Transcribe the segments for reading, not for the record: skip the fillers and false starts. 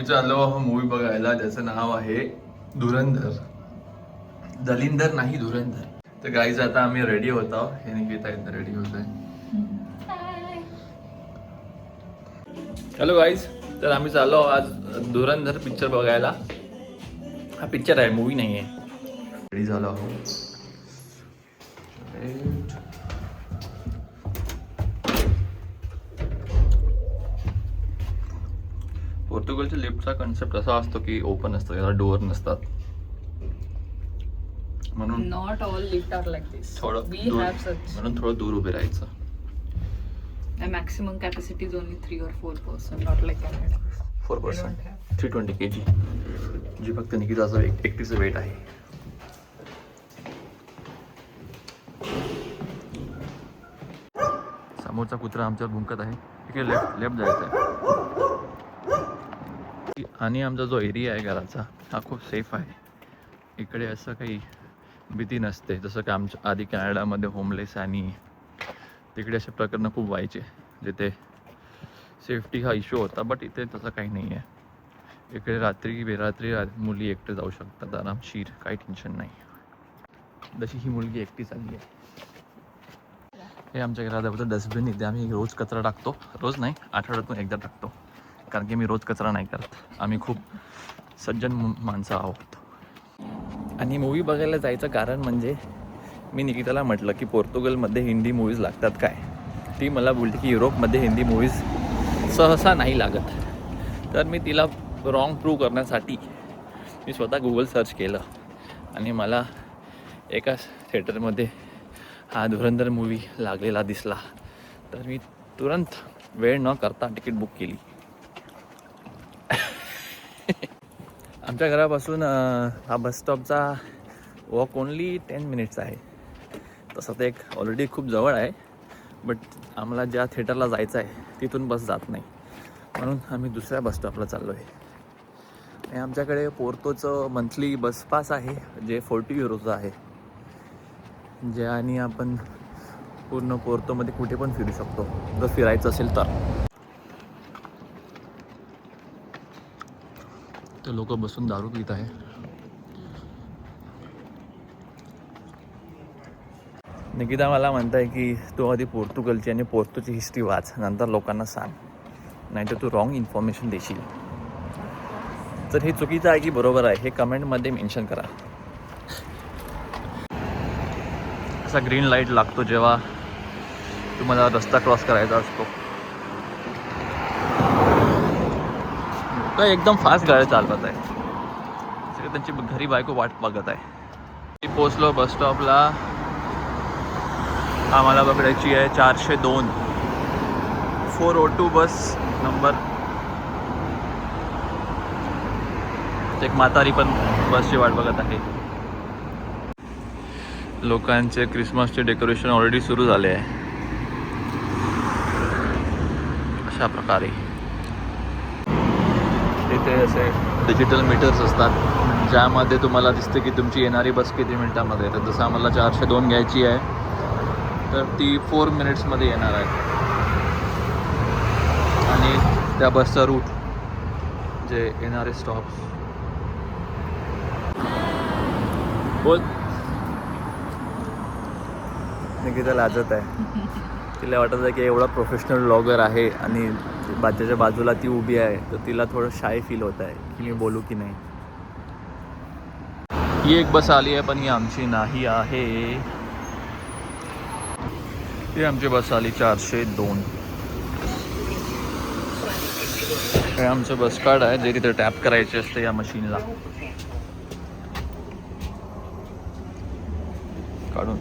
आम्ही चाललो मूवी बघायला, ज्याचं नाव आहे धुरंधर. दलिंदर नाही, धुरंधर. तर गाईज आता आम्ही रेडी होत आहोत. हे निकिता इथं रेडी होत आहे. हॅलो गाईज, तर आम्ही चाललो आज धुरंधर पिक्चर बघायला. हा पिक्चर आहे, मूवी नाही आहे. रेडी झालो आहोत. पोर्तुगलच्या लिफ्टचा कन्सेप्ट असा असतो की ओपन असतं, याला डोअर नसतात. म्हणून not all lift are like this. थोडं वी हॅव सच. म्हणून थोडं दूर उभे राहायचं. The maximum capacity is only 3 or 4 person, not like Canada. 4%, 320 kg, जी फक्त निकिताचं एकटीचं वेट आहे. समोरचा कुत्रा आमच्यावर भुंकत आहे. इकडे लेफ्ट जायचं आहे. आणि आमचा जो एरिया आहे घराचा, हा खूप सेफ आहे. इकडे असं काही भीती नसते, जसं की आमच्या आधी कॅनडामध्ये होमलेस आणि तिकडे असे प्रकरणं खूप व्हायचे जिथे सेफ्टी हा इश्यू होता. बट इथे तसं काही नाही आहे. इकडे रात्री बेरात्री मुली एकटे जाऊ शकतात आरामशीर, काही टेन्शन नाही. जशी ही मुलगी एकटी चालली आहे. हे आमच्या घरात डस्टबिन, इथे आम्ही रोज कचरा टाकतो. रोज नाही, आठवड्यातून एकदा टाकतो, कारण की मी रोज कचरा नाही करत. आम्ही खूप सज्जन माणसं आहोत. आणि मूवी बघायला जायचं कारण म्हणजे मी निकिताला म्हटलं की पोर्तुगलमध्ये हिंदी मूवीज लागतात काय. ती मला बोलली की युरोपमध्ये हिंदी मूवीज सहसा नाही लागत. तर मी तिला रॉंग प्रूव्ह करण्यासाठी मी स्वतः गुगल सर्च केलं आणि मला एका थिएटरमध्ये हा धुरंधर मूवी लागलेला दिसला. तर मी तुरंत वेळ न करता तिकीट बुक केली. आमच्या घरापासून हा बसस्टॉपचा वॉक ओनली 10 मिनिट्स आहे. तसं ते एक ऑलरेडी खूप जवळ आहे, बट आम्हाला ज्या थिएटरला जायचं आहे तिथून बस जात नाही, म्हणून आम्ही दुसऱ्या बसस्टॉपला चाललो आहे. आणि आमच्याकडे पोर्तोचं मंथली बस पास आहे, जे 40 युरोचं आहे, ज्याने आपण पूर्ण पोर्तोमध्ये कुठे पण फिरू शकतो, जर फिरायचं असेल तर. ते लोक बसून दारू पित आहे. निकिता मला म्हणताय की तू आधी पोर्तुगलची आणि पोर्तोची हिस्ट्री वाच, नंतर लोकांना सांग, नाहीतर तू रॉंग इन्फॉर्मेशन देशील. तर हे चुकीचं आहे की बरोबर आहे हे कमेंटमध्ये मेन्शन करा. असा ग्रीन लाईट लागतो जेव्हा तुम्हाला रस्ता क्रॉस करायचा असतो. एकदम फास्ट गाड्या चालवत आहे. सगळे त्यांची घरी बायको वाट बघत आहे. मी पोचलो बसस्टॉपला. आम्हाला पकडायची आहे 402 402 बस नंबर. एक म्हातारी पण बसची वाट बघत आहे. लोकांचे क्रिसमसचे डेकोरेशन ऑलरेडी सुरू झाले आहे. अशा प्रकारे इथे असे डिजिटल मीटर्स असतात, ज्यामध्ये तुम्हाला दिसते की तुमची येणारी बस किती मिनिटामध्ये येते. जसं आम्हाला 402 घ्यायची आहे, तर ती 4 मिनिट्समध्ये येणार आहे. आणि त्या बसचा रूट, जे येणारे स्टॉप्स. बोल. निकिता लाजत आहे. तिला वाटत आहे की एवढा प्रोफेशनल ब्लॉगर आहे आणि बाजूच्या बाजूला ती उभी आहे, तर तिला थोडं शाय फील होत आहे की मी बोलू की नाही. ही एक बस आली आहे, पण ही आमची नाही आहे. ही आमची बस आली 402. हे आमचं बस कार्ड आहे, जे तिथे टॅप करायचे असते या मशीनला. काढून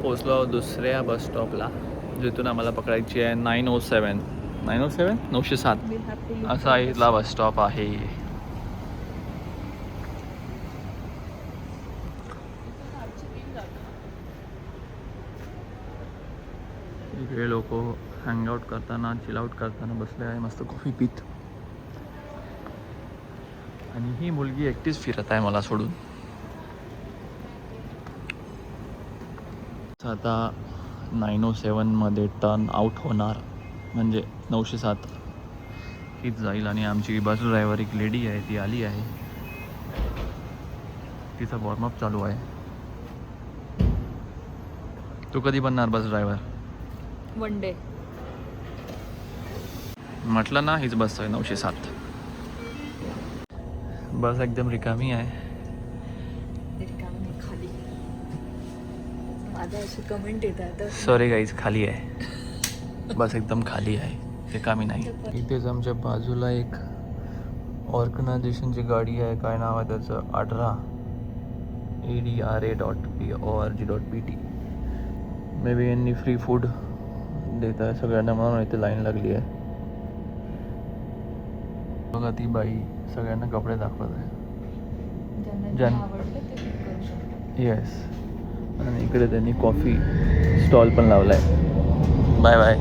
पोहोचलो दुसऱ्या बस स्टॉपला, जिथून आम्हाला पकडायची आहे 907. 907 907 We'll have to look असा for इथला बस स्टॉप आहे. इकडे लोक हँगआउट करताना चिलआउट करताना बसले आहे मस्त कॉफी पीत. आणि ही मुलगी एकटीच फिरत आहे मला सोडून. आता 907 मध्ये टर्न आउट होणार म्हणजे 907 हीच जाईल. आणि आमची बस ड्रायव्हर एक लेडी आहे ती आली आहे. तिचा वॉर्मअप चालू आहे. तू कधी बनणार बस ड्रायव्हर? One day. म्हटलं ना हीच बस आहे 907. बस एकदम रिकामी आहे. खाली माझा अशी कमेंट येत आहे. सॉरी गाईज खाली आहे. बस एकदम खाली आहे. रिकामी नाही. इथेच आमच्या बाजूला एक ऑर्गनायझेशनची गाडी आहे. काय नाव आहे त्याचं? ADRA ADRA.org.pt. मे बी यांनी फ्री फूड देत आहे सगळ्यांना म्हणून इथे लाईन लागली आहे. बघा ती बाई सगळ्यांना कपडे दाखवत आहे. आवडलं ते pick करू शकतो. येस. आणि इकडे त्यांनी कॉफी स्टॉल पण लावला आहे. Bye bye.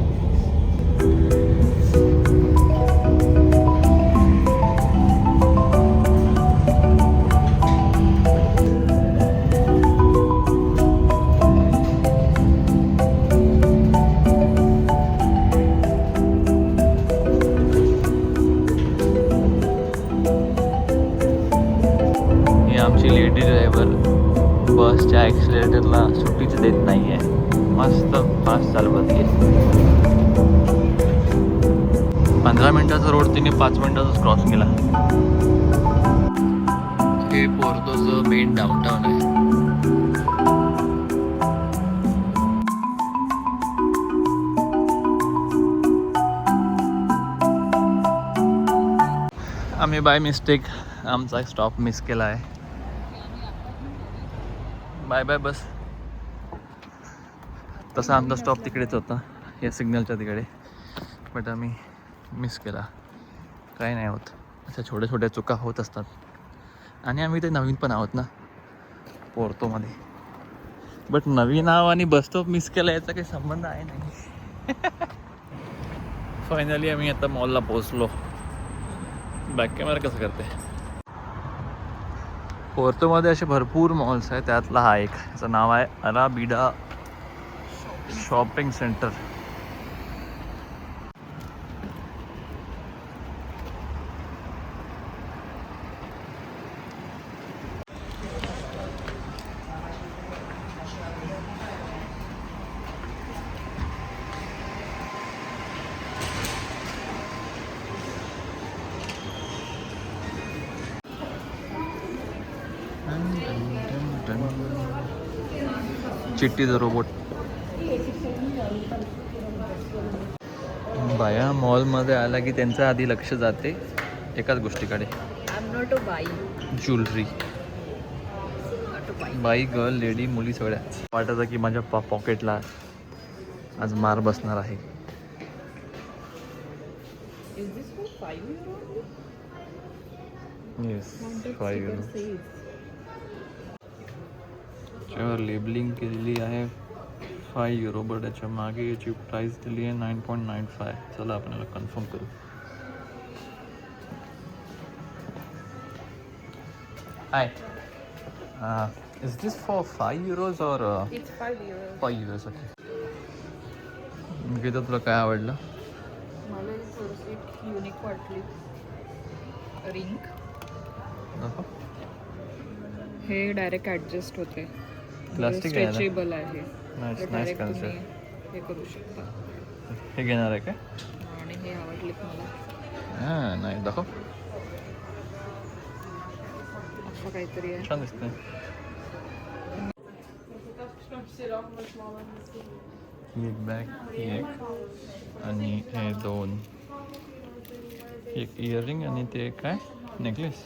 ही आमची लेडी ड्रायव्हर बसच्या ॲक्सिलेटरला सुट्टीच देत नाही आहे. मस्त फास्ट चालवत गेली. 15 मिनिटाचा रोड तिने 5 मिनिटातच क्रॉस केला. हे पोर्तोचं मेन डाऊनटाऊन आहे. आम्ही बाय मिस्टेक आमचा स्टॉप मिस केला आहे. बाय बाय बस. तसा आमचा स्टॉप तिकडेच होता या सिग्नलच्या तिकडे. बट आम्ही मिस केला. काही नाही होत. अशा छोट्या छोट्या चुका होत असतात. आणि आम्ही ते नवीन पण आहोत ना पोर्तोमध्ये. बट नवीन नाव आणि बस स्टॉप मिस केला याचा काही संबंध आहे नाही. फायनली आम्ही आता मॉलला पोहोचलो. बॅक कॅमेरा कसं करते? पोर्तोमध्ये असे भरपूर मॉल्स आहेत. त्यातला हा एक. याचं नाव आहे अराबिडा शॉपिंग सेंटर. चिट्टीचं रोबोट. बाया मॉलमध्ये आला की त्यांचं आधी लक्ष जाते एकाच गोष्टीकडे. आय एम नॉट अ बाई. ज्वेलरी. बाई, गर्ल, लेडी, मुली सगळ्या. वाटतं की माझ्या पॉकेटला आज मार बसणार आहे. Is this for 5 euro? Yes 5 euro. त्याच्यावर लेबलिंग केलेली आहे 5 युरो. बट याच्या मागे याची प्राईस दिली आहे 9.95. चला आपण याला कन्फर्म करू. हाय. इज दिस फॉर 5 युरोज और It's 5 euros. 5 euros? Okay. Gita तुला काय आवडलं? मला थोडीशी युनिक वाटली. रिंग. हे डायरेक्ट ॲडजस्ट होते. प्लास्टिक आहे ना? स्ट्रेचेबल आहे. Nice nice direct concept. तुम्ही हे करू शकता. हे घेणार आहे काय? आणि हे आवडले मला. हां नाही दाखव. असं काहीतरी आहे. छान दिसते. ही एक बॅग, ही एक आणि हे 2. एक इयरिंग आणि ते काय नेकलेस.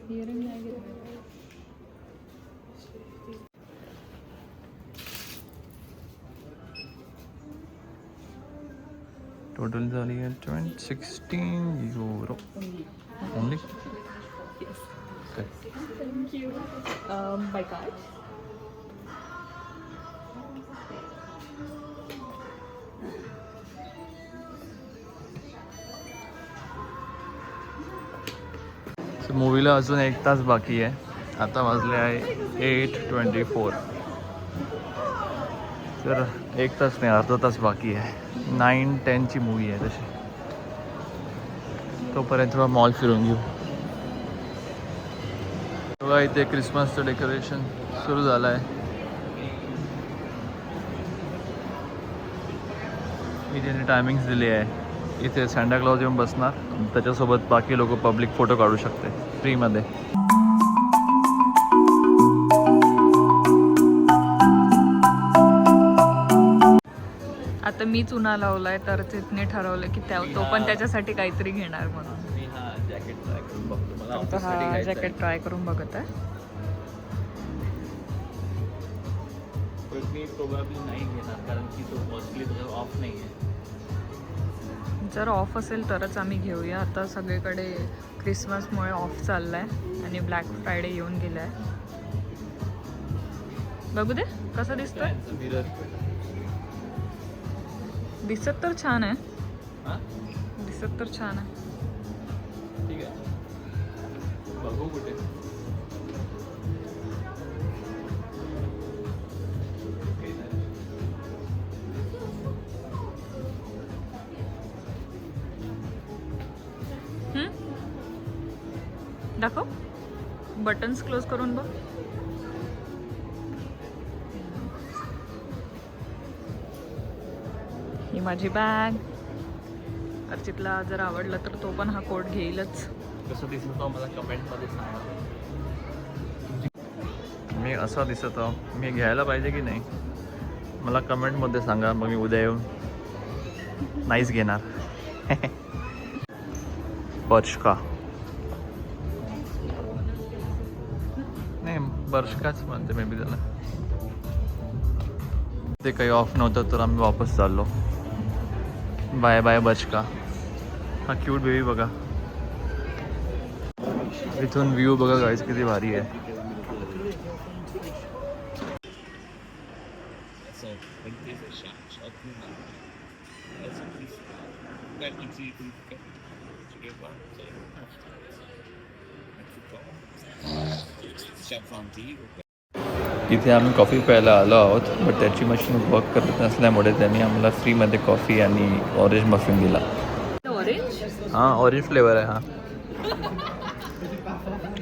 इयरिंग नाही घेतलं. टोटल झाली आहे 16 euro only. Yes. Thank you. By card. मूवीला अजून 1 तास बाकी आहे. आता वाजले आहे 8:24. तर 1 तास नाही, अर्धा तास बाकी आहे. 9:10ची मूवी आहे तशी. तोपर्यंत मॉल फिरून घेऊ. बघा इथे क्रिसमसचं डेकोरेशन सुरू झालं आहे. इथे टायमिंग्स दिले आहे. इथे सँटा क्लॉज येऊन बसणार, त्याच्यासोबत बाकी लोक पब्लिक फोटो काढू शकते फ्रीमध्ये. आता मी चुना लावलाय तर तिथने ठरवलं की तो पण त्याच्यासाठी काहीतरी घेणार म्हणून. मी हा जॅकेट ट्राय करून बघतो. मला तो हा जॅकेट ट्राय करून बघत आहे. पण मी प्रोबॅबली नाही घेणार कारण की तो कॉस्टली ऑफ नाही आहे. जर ऑफ असेल तरच आम्ही घेऊया. आता सगळीकडे क्रिसमसमुळे ऑफ चाललाय आणि ब्लॅक फ्रायडे येऊन गेलाय. बघू दे कसं दिसतंय. मिरर दिसत तर छान आहे. हां दिसत तर छान आहे. ठीक आहे, बघू कुठे. दाखव. बटन्स क्लोज करून बघ. ही माझी बॅग. अर्चितला जर आवडला तर तो पण हा कोट घेईलच. कसं दिसत मला कमेंटमध्ये सांगा. मी असा दिसत आहो, मी घ्यायला पाहिजे की नाही मला कमेंटमध्ये सांगा. मग मी उद्या येऊन नाहीच घेणार. बर्शका नाही, बर्शकाच म्हणते मे बी त्याला. ते काही ऑफ नव्हतं तर आम्ही वापस चाललो. Bye bye Bershka. हा क्यूट बेबी बघा. इथून व्ह्यू बघा गाईज किती भारी आहे. इथे आम्ही कॉफी प्यायला आलो आहोत, बट त्याची मशीन वर्क करत नसल्यामुळे त्यांनी आम्हाला फ्रीमध्ये कॉफी आणि ऑरेंज मफिन दिला. ऑरेंज. हां ऑरेंज फ्लेवर आहे हा.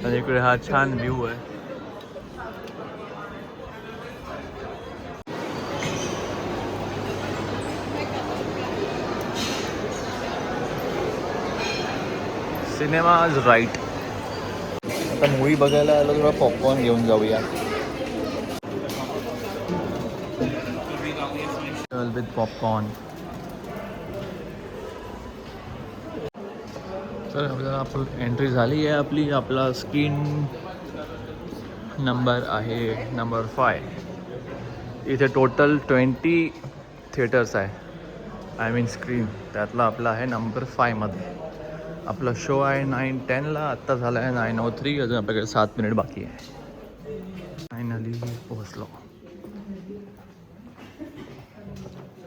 आणि इकडे हा छान व्ह्यू आहे. Cinema is right. आता मूवी बघायला आलो, थोडा पॉपकॉर्न घेऊन जाऊया. With popcorn. तर आपण एंट्री झाली आहे आपली. आपला स्क्रीन नंबर आहे नंबर 5. इथे टोटल 20 थिएटर्स आहे. I mean screen. त्यातला आपला आहे नंबर 5मध्ये. आपला शो आहे 9:10ला. आत्ता झाला आहे 9:03. अजून आपल्याकडे 7 मिनिट बाकी आहे. फायनली पोहोचलो.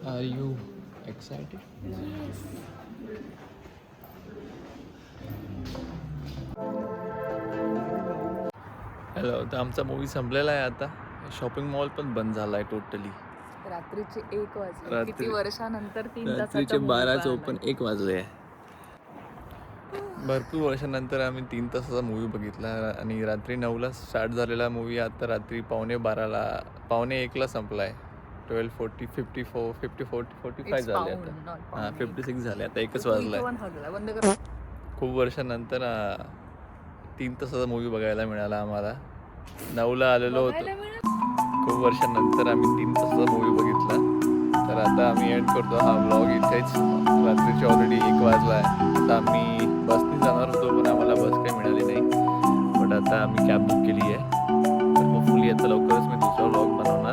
Are you excited? हॅलो. तर आमचा मूवी संपलेला आहे आता. शॉपिंग मॉल पण बंद झाला आहे टोटली. रात्रीचे 1 वाजले. रात्री- किती वर्षानंतर 3 तासाचा रात्रीचे movie 12 पाहिला. पण 1 वाजले आहे. भरपूर वर्षानंतर आम्ही 3 तासाचा मूवी बघितला आणि रात्री 9ला स्टार्ट झालेला मूवी आता रात्री 11:15ला 1:15ला संपला आहे. 12:40 54 54 45 It's झाले pound, आता. not हां pound. 56 झाले आता. 1च वाजला आहे. बंद कर. खूप वर्षानंतर 3 तासाचा मूवी बघायला मिळाला आम्हाला. 9ला आलेलो होतो. बघायला मिळालं. खूप वर्षानंतर आम्ही 3 तासाचा मूवी बघितला. तर आता आम्ही एंड करतो हा व्लॉग इथेच. रात्रीचे ऑलरेडी 1 वाजला आहे. आता आम्ही बसने जाणार होतो पण आम्हाला बस काही मिळाली नाही. बट आता आम्ही कॅब बुक केली आहे. तर होपफुली आता लवकरच मी दुसरा व्लॉग बनवणार.